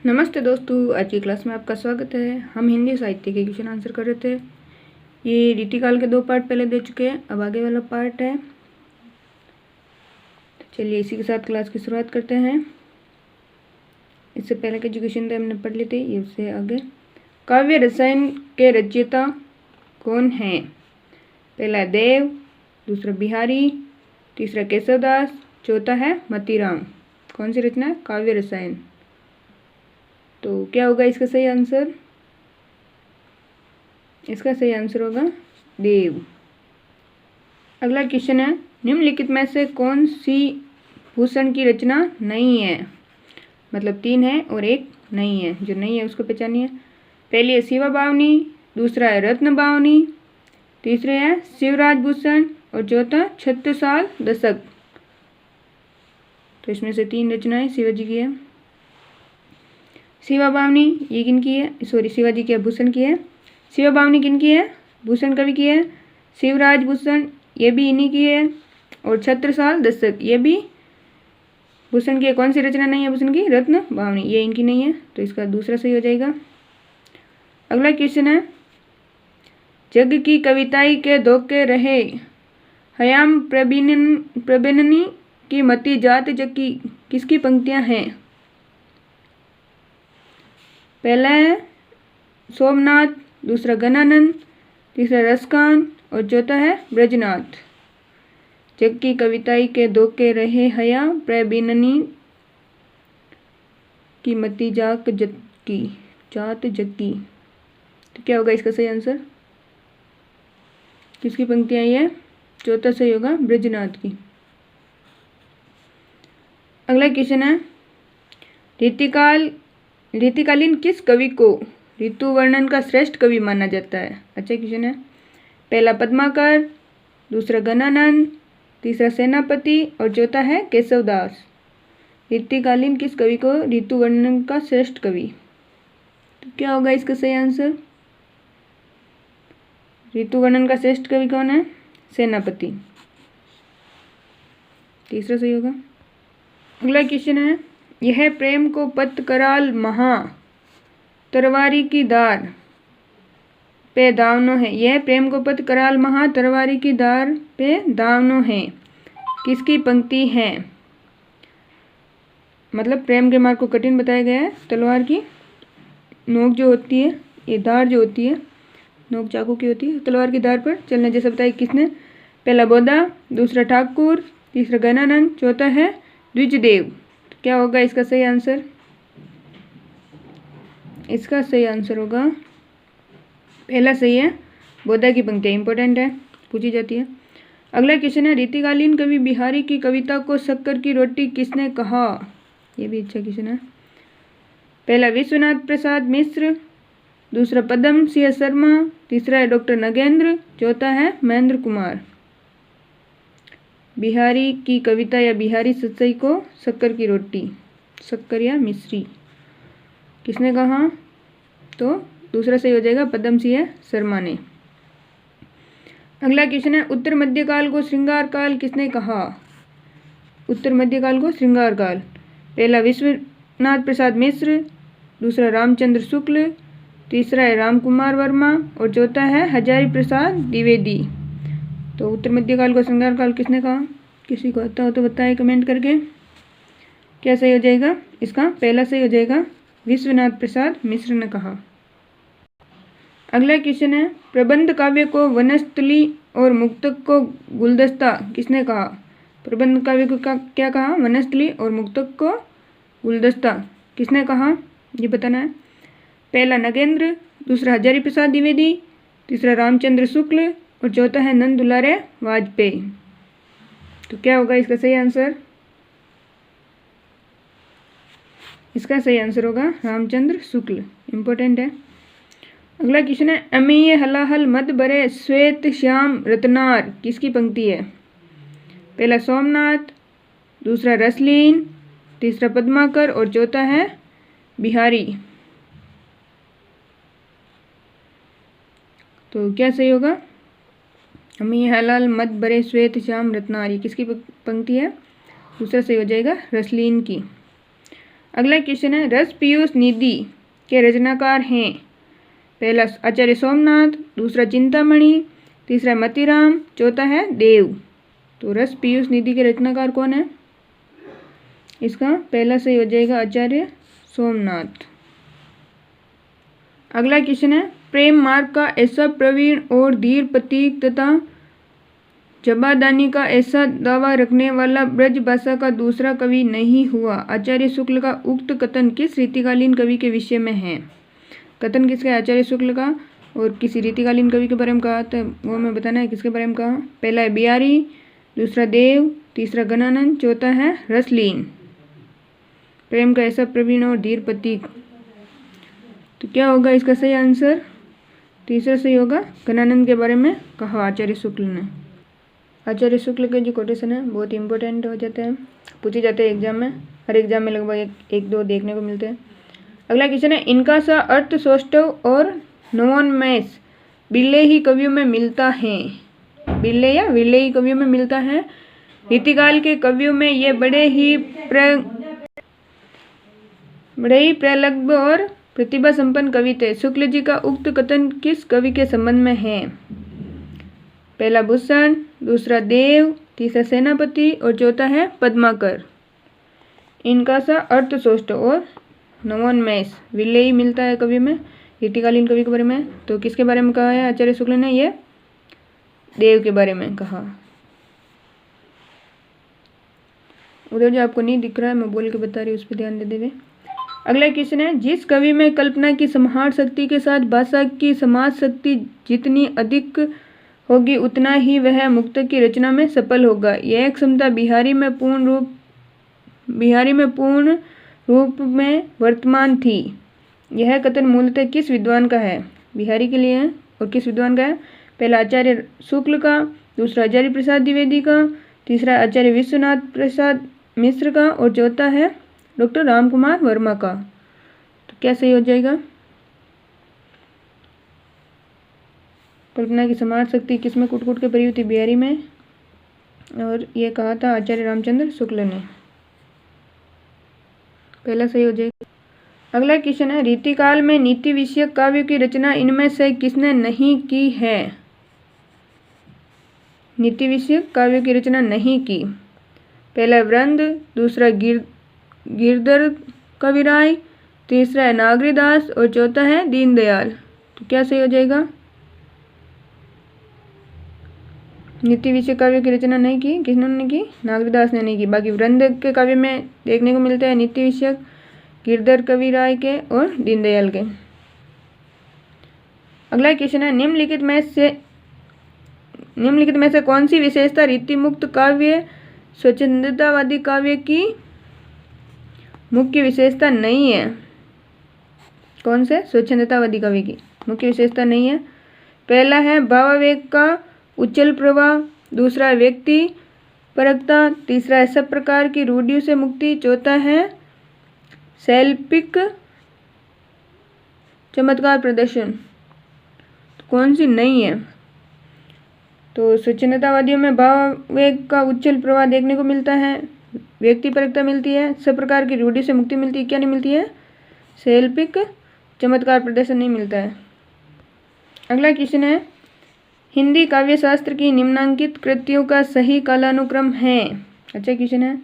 नमस्ते दोस्तों, आज की क्लास में आपका स्वागत है। हम हिंदी साहित्य के क्वेश्चन आंसर कर रहे थे। ये रीतिकाल के 2 पार्ट पहले दे चुके हैं, अब आगे वाला पार्ट है। तो चलिए इसी के साथ क्लास की शुरुआत करते हैं। इससे पहले के जो क्वेश्चन थे हमने पढ़ लिए थे, ये उससे आगे। काव्य रसायन के रचयिता कौन हैं? पहला देव, दूसरा बिहारी, तीसरा केशवदास, चौथा है मतीराम। कौन सी रचना है? काव्य रसायन। तो क्या होगा इसका सही आंसर? इसका सही आंसर होगा देव। अगला क्वेश्चन है, निम्नलिखित में से कौन सी भूषण की रचना नहीं है? मतलब 3 है और 1 नहीं है। जो नहीं है उसको पहचानिए। पहली है शिवा बावनी, दूसरा है रत्न बावनी, तीसरे है शिवराज भूषण और चौथा छत्रसाल दशक। तो इसमें से 3 रचनाएं शिवाजी की है। शिवा बावनी ये किन की है? सॉरी, शिवाजी की है, भूषण की है। शिवा बावनी किन की है? भूषण कवि की है। शिवराज भूषण ये भी इन्हीं की है। और छत्रसाल दशक ये भी भूषण की है। कौन सी रचना नहीं है भूषण की? रत्न बावनी, ये इनकी नहीं है। तो इसका दूसरा सही हो जाएगा। अगला क्वेश्चन है, जग की कविताई के धोखे रहे हयाम प्रबेननी की मति जात जग की किसकी पंक्तियां हैं? पहला है सोमनाथ, दूसरा गणानंद, तीसरा रसकान और चौथा है ब्रजनाथ। जग की कविताई के धोखे रहे हया प्रबीननी की मति जात जगी। तो क्या होगा इसका सही आंसर? किसकी पंक्तियां ये? चौथा सही होगा ब्रजनाथ की। अगला क्वेश्चन है, रीतिकालीन किस कवि को ऋतु वर्णन का श्रेष्ठ कवि माना जाता है? अच्छा क्वेश्चन है। पहला पद्माकर, दूसरा गणानंद, तीसरा सेनापति और चौथा है केशवदास। रीतिकालीन किस कवि को ऋतु वर्णन का श्रेष्ठ कवि? तो क्या होगा इसका सही आंसर? ऋतु वर्णन का श्रेष्ठ कवि कौन है? सेनापति। तीसरा सही होगा। अगला क्वेश्चन है, यह प्रेम को पत कराल महा तरवारी की धार पे दावनो है। यह प्रेम को पत कराल महा तरवारी की धार पे दावनो है किसकी पंक्ति है? मतलब प्रेम के मार्ग को कठिन बताया गया है। तलवार की नोक जो होती है, ये धार जो होती है, नोक चाकू की होती है, तलवार की धार पर चलने जैसा बताया किसने? पहला बोधा, दूसरा ठाकुर, तीसरा गणानंद, चौथा है द्विजदेव। तो क्या होगा इसका सही आंसर? इसका सही आंसर होगा पहला सही है, बोधा की पंक्तियाँ इंपॉर्टेंट है, पूछी जाती है। अगला क्वेश्चन है, रीतिकालीन कवि बिहारी की कविता को शक्कर की रोटी किसने कहा? यह भी अच्छा क्वेश्चन है। पहला विश्वनाथ प्रसाद मिश्र, दूसरा पद्म सिंह शर्मा, तीसरा है डॉक्टर नगेंद्र, चौथा है महेंद्र कुमार। बिहारी की कविता या बिहारी सच्चाई को शक्कर की रोटी, शक्कर या मिश्री किसने कहा? तो दूसरा सही हो जाएगा, पद्म सिंह शर्मा ने। अगला क्वेश्चन है, उत्तर मध्यकाल को श्रृंगार काल किसने कहा? उत्तर मध्यकाल को श्रृंगार काल। पहला विश्वनाथ प्रसाद मिश्र, दूसरा रामचंद्र शुक्ल, तीसरा है राम कुमार वर्मा और चौथा है हजारी प्रसाद द्विवेदी। तो उत्तर मध्यकाल को श्रृंगार काल किसने कहा? किसी को आता हो तो बताएं कमेंट करके। क्या सही हो जाएगा इसका? पहला सही हो जाएगा, विश्वनाथ प्रसाद मिश्र ने कहा। अगला क्वेश्चन है, प्रबंध काव्य को वनस्थली और मुक्तक को गुलदस्ता किसने कहा? प्रबंध काव्य को क्या कहा? वनस्थली और मुक्तक को गुलदस्ता किसने कहा? ये बताना है। पहला नगेंद्र, दूसरा हजारी प्रसाद द्विवेदी, तीसरा रामचंद्र शुक्ल और चौथा है नंद दुलारे वाजपेयी। तो क्या होगा इसका सही आंसर? इसका सही आंसर होगा रामचंद्र शुक्ल, इंपॉर्टेंट है। अगला क्वेश्चन है, अमीय हलाहल मद बरे श्वेत श्याम रत्नार किसकी पंक्ति है? पहला सोमनाथ, दूसरा रसलीन, तीसरा पद्माकर और चौथा है बिहारी। तो क्या सही होगा? अमीय हलाल मद बरे श्वेत श्याम रत्नार किसकी पंक्ति है? दूसरा सही हो जाएगा रसलीन की। अगला क्वेश्चन है, रस पीयूष निधि के रचनाकार हैं। पहला आचार्य सोमनाथ, दूसरा चिंतामणि, तीसरा मतीराम, चौथा है देव। तो रस पीयूष निधि के रचनाकार कौन है? इसका पहला सही हो जाएगा आचार्य सोमनाथ। अगला क्वेश्चन है, प्रेम मार्ग का ऐसा प्रवीण और धीर प्रतीक तथा जबादानी का ऐसा दावा रखने वाला ब्रज भाषा का दूसरा कवि नहीं हुआ। आचार्य शुक्ल का उक्त कथन किस रीतिकालीन कवि के विषय में है? कथन किसका है? आचार्य शुक्ल का। और किसी रीतिकालीन कवि के बारे में कहा था वो मैं बताना है किसके बारे में कहा। पहला है बिहारी, दूसरा देव, तीसरा गणानंद, चौथा है रसलीन। प्रेम का ऐसा प्रवीण और धीर प्रतीक, तो क्या होगा इसका सही आंसर? तीसरा सही होगा, गणानंद के बारे में कहा आचार्य शुक्ल ने। आचार्य शुक्ल के जो कोटेशन है बहुत इंपॉर्टेंट हो जाते हैं, पूछे जाते हैं एग्जाम में, हर एग्जाम में लगभग एक दो देखने को मिलते हैं। अगला क्वेश्चन है, इनका सा अर्थ सौष्ठव और नवोन्मेष बिरले ही कवियों में मिलता है। बिरले या विरले ही कवियों में मिलता है। रीतिकाल के कवियों में ये बड़े ही प्रगल्भ और प्रतिभा संपन्न कवि थे। शुक्ल जी का उक्त कथन किस कवि के संबंध में है? पहला भूषण, दूसरा देव, तीसरा सेनापति और चौथा है पद्माकर। इनका सा अर्थ सौष्ठव और नवोन्मेष विरले ही मिलता है कवि में, रीतिकालीन कवि के बारे में। तो किसके बारे में कहा है आचार्य शुक्ल ने? ये देव के बारे में कहा। उधर जो आपको नहीं दिख रहा है मैं बोल के बता रही हूँ, उस पर ध्यान दे देवे। अगला क्वेश्चन है, जिस कवि में कल्पना की सम्हार शक्ति के साथ भाषा की समाज शक्ति जितनी अधिक होगी उतना ही वह मुक्तक की रचना में सफल होगा। यह क्षमता बिहारी में पूर्ण रूप में वर्तमान थी। यह कथन मूलतः किस विद्वान का है? बिहारी के लिए है। और किस विद्वान का है? पहला आचार्य शुक्ल का, दूसरा आचार्य प्रसाद द्विवेदी का, तीसरा आचार्य विश्वनाथ प्रसाद मिश्र का और चौथा है डॉक्टर रामकुमार वर्मा का। तो क्या सही हो जाएगा? कल्पना की समाज शक्ति किसमें कुट कुट के भरी हुई थी? बिहारी में। और ये कहा था आचार्य रामचंद्र शुक्ल ने। पहला सही हो जाएगा। अगला क्वेश्चन है, रीतिकाल में नीति विषयक काव्य की रचना इनमें से किसने नहीं की है? नीति विषयक काव्य की रचना नहीं की। पहला वृंद, दूसरा गिरधर कविराय, तीसरा है नागरीदास और चौथा है दीनदयाल। तो क्या सही हो जाएगा? नीति विषय काव्य की रचना नहीं की। किसने की? नागरीदास ने नहीं की। बाकी वृंद के काव्य में देखने को मिलते हैं नीति विषयक, गिरधर कविराय के और दीनदयाल के। अगला क्वेश्चन है, निम्नलिखित में से कौन सी विशेषता रीति मुक्त काव्य स्वच्छंदतावादी काव्य की मुख्य विशेषता नहीं है? कौन से? स्वच्छंदतावादी काव्य की मुख्य विशेषता नहीं है। पहला है भावावेग का उच्चल प्रवाह, दूसरा व्यक्ति परकता, तीसरा है सब प्रकार की रूढ़ियों से मुक्ति, चौथा है शैल्पिक चमत्कार प्रदर्शन। तो कौन सी नहीं है? तो स्वच्छंदतावादियों में भावावेग का उच्चल प्रवाह देखने को मिलता है, व्यक्ति परकता मिलती है, सब प्रकार की रूढ़ी से मुक्ति मिलती है। क्या नहीं मिलती है? शैल्पिक चमत्कार प्रदर्शन नहीं मिलता है। अगला क्वेश्चन है, हिंदी काव्य शास्त्र की निम्नांकित कृतियों का सही कालानुक्रम है। अच्छा क्वेश्चन है।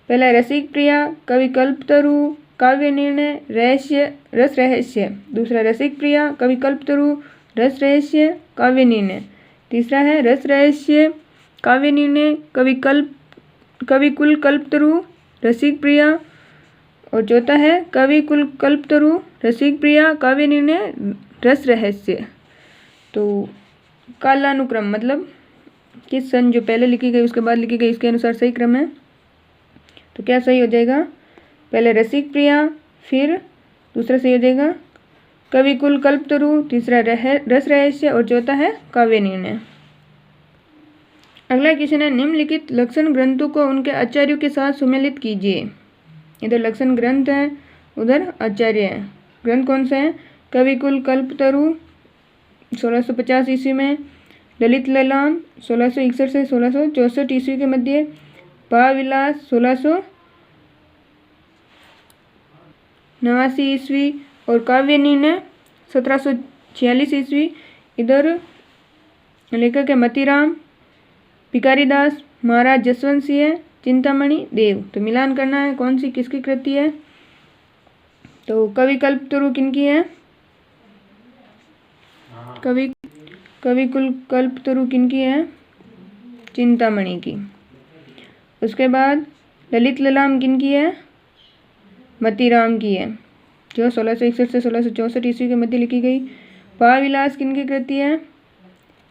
पहला रसिक प्रिया, कवि कल्पतरु, काव्य निर्णय, रस रहस्य। दूसरा रसिक प्रिया, कवि कल्पतरु, रस रहस्य, काव्य निर्णय। तीसरा है रस रहस्य, काव्य निर्णय, कवि कुल कल्पतरु, रसिक प्रिया और चौथा है कवि कुल कल्पतरु, रसिक प्रिया, काव्य निर्णय, रस रहस्य। तो कालानुक्रम मतलब किस सन जो पहले लिखी गई उसके बाद लिखी गई इसके अनुसार सही क्रम है। तो क्या सही हो जाएगा? पहले रसिक प्रिया, फिर दूसरा सही हो जाएगा कवि कुल कल्पतरु, तीसरा रस रहस्य और चौथा है काव्य निर्णय। अगला क्वेश्चन है, निम्नलिखित लक्षण ग्रंथों को उनके आचार्यों के साथ सुमेलित कीजिए। इधर लक्षण ग्रंथ है, उधर आचार्य है। ग्रंथ कौन सा है? कवि कुल कल्पतरु 1650 ईस्वी में, ललित ललाम 1661 से 1664 ईस्वी के मध्य, भावविलास 89 ईस्वी और काव्यानी ने 1746 ईस्वी। इधर लेखक है मतीराम, भिखारीदास, महाराज जसवंत सिंह, चिंतामणि देव। तो मिलान करना है कौन सी किसकी कृति है। तो कवि कल्पतरु किनकी है, कवि कल्पतरु किनकी है, चिंतामणि की। उसके बाद ललित ललाम किनकी है, मतीराम की है, जो 1661 से 1664 ईस्वी के मध्य लिखी गई। भावविलास किनकी कृति है,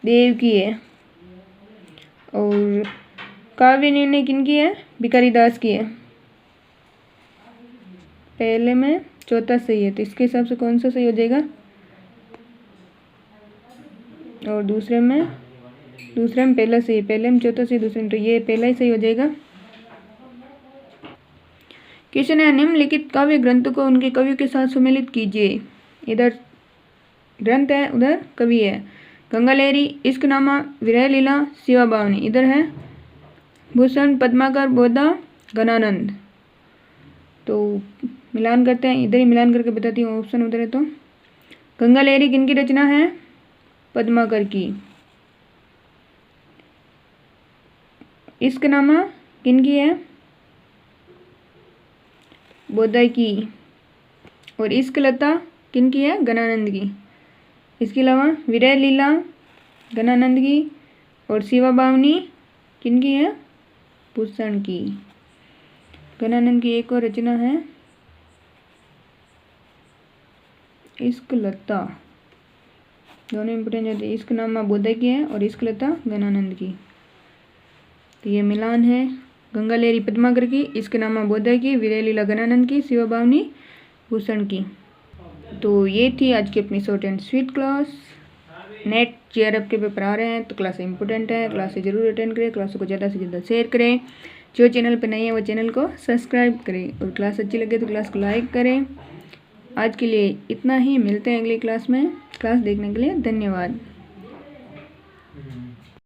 देव की है। और काव्य निर्णय किनकी है, भिखारीदास की है। पहले में चौथा सही है, तो इसके हिसाब से कौन सा सही हो जाएगा। और दूसरे में पहला सही, पहले में चौथा सही, दूसरे में, तो ये पहला ही सही हो जाएगा। किसने निम्नलिखित काव्य ग्रंथ को उनके कवियों के साथ सम्मिलित कीजिए। इधर ग्रंथ है, उधर कवि है। गंगालेरी, इश्कनामा, विरह लीला, शिवा बावनी। इधर है भूषण, पद्माकर, बोधा, घनानंद। तो मिलान करते हैं, इधर ही मिलान करके बताती हूँ, ऑप्शन उधर है। तो गंगालेरी किनकी रचना है, पद्माकर की। इश्कनामा किनकी है, बोधा की। और इश्कलता किनकी है, घनानंद की। इसके अलावा विरह लीला घनानंद की और शिवा बावनी किनकी है, भूषण की। घनानंद की एक और रचना है इश्कलता। दोनों इंपोर्टेंट होते हैं, इश्कनामा बोधा की है और इश्कलता घनानंद की। तो ये मिलान है, गंगालेरी पद्माकर की, इश्कनामा बोधा की, विरह लीला घनानंद की, शिवा बावनी भूषण की। तो ये थी आज की अपनी short and sweet class. Net JRF के पेपर आ रहे हैं, तो क्लास इंपॉर्टेंट है, क्लास से जरूर अटेंड करें, क्लासों को ज़्यादा से ज़्यादा शेयर करें। जो चैनल पर नए हैं वो चैनल को सब्सक्राइब करें और क्लास अच्छी लगे तो क्लास को लाइक करें। आज के लिए इतना ही, मिलते हैं अगली क्लास में। क्लास देखने के लिए धन्यवाद।